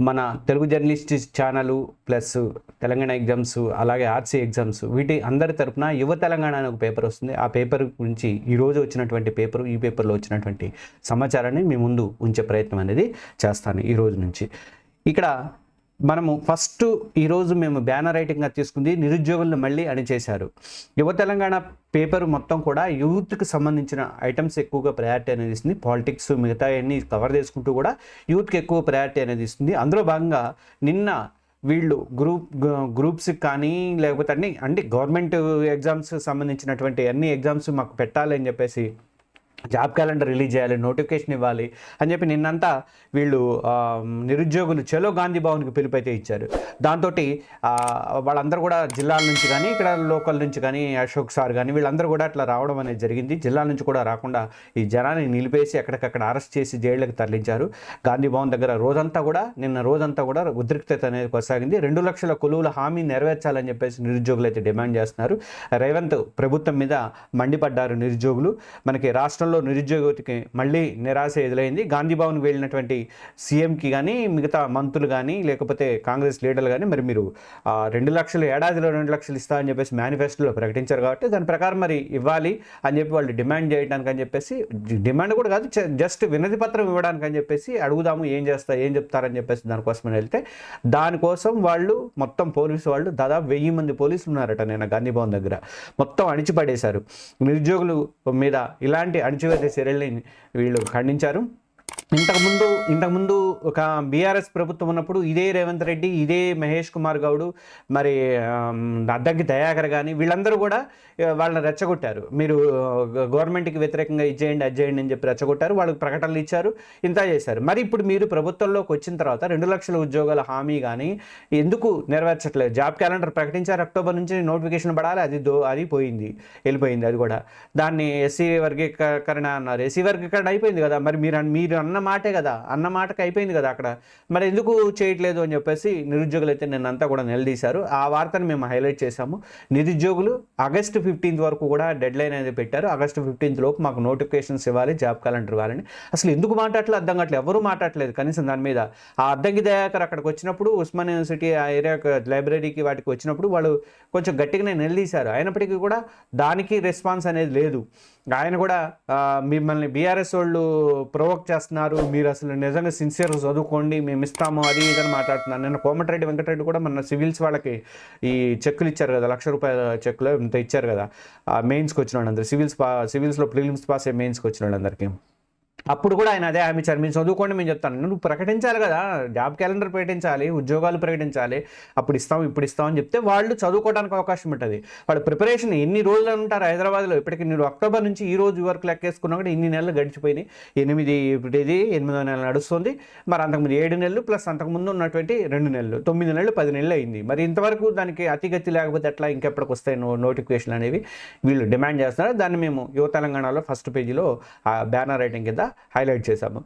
మన Telugu journalist channel plus Telangana exams అలాగే RC exams వీటి అందరి తరపున యువ తెలంగాణ అనే ఒక పేపర్ వస్తుంది. ఆ పేపర్ గురించి ఈరోజు వచ్చినటువంటి పేపరు, ఈ పేపర్లో వచ్చినటువంటి సమాచారాన్ని మీ ముందు ఉంచే ప్రయత్నం అనేది చేస్తాను ఈ రోజు నుంచి. ఇక్కడ మనము ఫస్ట్ ఈరోజు మేము బ్యానర్ రైటింగ్గా తీసుకుంది నిరుద్యోగులను మళ్ళీ అణిచేశారు. యువ తెలంగాణ పేపర్ మొత్తం కూడా యూత్కి సంబంధించిన ఐటమ్స్ ఎక్కువగా ప్రయారిటీ అనేది ఇస్తుంది. పాలిటిక్స్ మిగతా అన్నీ కవర్ చేసుకుంటూ కూడా యూత్కి ఎక్కువ ప్రయారిటీ అనేది ఇస్తుంది. అందులో భాగంగా నిన్న వీళ్ళు గ్రూప్స్కి కానీ లేకపోతే అన్ని గవర్నమెంట్ ఎగ్జామ్స్ సంబంధించినటువంటి అన్ని ఎగ్జామ్స్ మాకు పెట్టాలి అని చెప్పేసి జాబ్ క్యాలెండర్ రిలీజ్ చేయాలి, నోటిఫికేషన్ ఇవ్వాలి అని చెప్పి నిన్నంతా వీళ్ళు నిరుద్యోగులు చలో గాంధీ భవన్కి పిలుపైతే ఇచ్చారు. దాంతో వాళ్ళందరూ కూడా జిల్లాల నుంచి కానీ ఇక్కడ లోకల్ నుంచి కానీ అశోక్ సార్ కానీ వీళ్ళందరూ కూడా అట్లా రావడం అనేది జరిగింది. జిల్లాల నుంచి కూడా రాకుండా ఈ జనాన్ని నిలిపేసి ఎక్కడికక్కడ అరెస్ట్ చేసి జైళ్ళకి తరలించారు. గాంధీ భవన్ దగ్గర నిన్న రోజంతా కూడా ఉద్రిక్తత అనేది కొనసాగింది. 2 లక్షల కొలువుల హామీ నెరవేర్చాలని చెప్పేసి నిరుద్యోగులు అయితే డిమాండ్ చేస్తున్నారు. రేవంత్ ప్రభుత్వం మీద మండిపడ్డారు నిరుద్యోగులు. మనకి రాష్ట్రంలో నిరుద్యోగతికి మళ్ళీ నిరాశ ఎదురైంది. గాంధీ భవన్కి వెళ్ళినటువంటి సీఎంకి కానీ మిగతా మంత్రులు కానీ లేకపోతే కాంగ్రెస్ లీడర్లు కానీ మరి మీరు 2 లక్షలు ఏడాదిలో 2 లక్షలు ఇస్తా అని చెప్పేసి మేనిఫెస్టోలో ప్రకటించారు కాబట్టి దాని ప్రకారం మరి ఇవ్వాలి అని చెప్పి వాళ్ళు డిమాండ్ చేయడానికి అని చెప్పేసి, డిమాండ్ కూడా కాదు జస్ట్ వినతి పత్రం ఇవ్వడానికి అని చెప్పేసి అడుగుదాము ఏం చెప్తారని చెప్పేసి దానికోసం వెళ్తే దానికోసం వాళ్ళు మొత్తం పోలీసు వాళ్ళు దాదాపు 1000 మంది పోలీసులు ఉన్నారట నేను గాంధీ భవన్ దగ్గర. మొత్తం అణిచిపడేశారు. నిరుద్యోగులు మీద ఇలాంటి అణచివేత చర్యల్ని వీళ్ళు ఖండించారు. ఇంతకుముందు ఒక బీఆర్ఎస్ ప్రభుత్వం ఉన్నప్పుడు ఇదే రేవంత్ రెడ్డి, ఇదే మహేష్ కుమార్ గౌడ్, మరి అద్దంకి దయాకర్ కానీ వీళ్ళందరూ కూడా వాళ్ళని రెచ్చగొట్టారు. మీరు గవర్నమెంట్కి వ్యతిరేకంగా ఇచ్చేయండి అజ్జేయండి అని చెప్పి రెచ్చగొట్టారు. వాళ్ళకి ప్రకటనలు ఇచ్చారు, ఇంత చేశారు. మరి ఇప్పుడు మీరు ప్రభుత్వంలోకి వచ్చిన తర్వాత 2 లక్షల ఉద్యోగాల హామీ కానీ ఎందుకు నెరవేర్చట్లేదు? జాబ్ క్యాలెండర్ ప్రకటించారు, అక్టోబర్ నుంచి నోటిఫికేషన్ పడాలి, అది వెళ్ళిపోయింది. అది కూడా దాన్ని ఎస్సీ వర్గీకరణ అన్నారు. ఎస్సీ వర్గీకరణ అయిపోయింది కదా, మరి మీరు అన్న మాటే కదా, అన్న మాటకి అయిపోయింది కదా అక్కడ, మరి ఎందుకు చేయట్లేదు అని చెప్పేసి నిరుద్యోగులు అయితే నిన్నంతా కూడా నిలదీశారు. ఆ వార్తను మేము హైలైట్ చేశాము. నిరుద్యోగులు ఆగస్టు 15 వరకు కూడా డెడ్ లైన్ అనేది పెట్టారు. ఆగస్టు 15 లోపు మాకు నోటిఫికేషన్స్ ఇవ్వాలి, జాబ్ క్యాలెండర్ ఇవ్వాలని. అసలు ఎందుకు మాట్లాడలేదు అర్థం కావట్లేదు, ఎవరు మాట్లాడలేదు కనీసం దాని మీద. ఆ అద్దంకి దయాకర్ అక్కడికి వచ్చినప్పుడు ఉస్మాన్ యూనివర్సిటీ ఆ ఏరియా లైబ్రరీకి వాటికి వచ్చినప్పుడు వాళ్ళు కొంచెం గట్టిగానే నిలదీశారు. అయినప్పటికీ కూడా దానికి రెస్పాన్స్ అనేది లేదు. ఆయన కూడా మిమ్మల్ని బీఆర్ఎస్ వాళ్ళు ప్రొవోక్ చేస్తున్నారు, మీరు అసలు నిజంగా సిన్సియర్గా చదువుకోండి, మేము ఇస్తాము అది ఇదని మాట్లాడుతున్నారు. నిన్న కోమటిరెడ్డి వెంకటరెడ్డి కూడా మన సివిల్స్ వాళ్ళకి ఈ చెక్కులు ఇచ్చారు కదా, ₹1,00,000 చెక్కులు ఇంత ఇచ్చారు కదా మెయిన్స్కి వచ్చిన వాళ్ళందరూ, సివిల్స్లో ప్రిలిమ్స్ పాస్ అయ్యి మెయిన్స్కి వచ్చిన వాళ్ళందరికీ. అప్పుడు కూడా ఆయన అదే హామీ ఇచ్చారు, మేము చదువుకోండి, మేము చెప్తాను. నువ్వు ప్రకటించాలి కదా, జాబ్ క్యాలెండర్ ప్రకటించాలి, ఉద్యోగాలు ప్రకటించాలి, అప్పుడు ఇస్తాం ఇప్పుడు ఇస్తామని చెప్తే వాళ్ళు చదువుకోవడానికి అవకాశం ఉంటుంది. వాళ్ళ ప్రిపరేషన్ ఎన్ని రోజులు ఉంటారు హైదరాబాద్లో. ఇప్పటికి మీరు అక్టోబర్ నుంచి ఈ రోజు వరకు లెక్కేసుకున్నా కూడా ఇన్ని నెలలు గడిచిపోయినాయి. 8వ నెల నడుస్తుంది. మరి అంతకుముందు 7 నెలలు ప్లస్ అంతకుముందు ఉన్నటువంటి 2 నెలలు 9 నెలలు 10 నెలలు అయింది. మరి ఇంతవరకు దానికి అతిగతి లేకపోతే ఎట్లా, ఇంకెప్పటికి వస్తాయి నోటిఫికేషన్ అనేవి వీళ్ళు డిమాండ్ చేస్తున్నారు. దాన్ని మేము యువ తెలంగాణలో ఫస్ట్ పేజీలో బ్యానర్ రైటింగ్ కింద హైలైట్ చేశాము.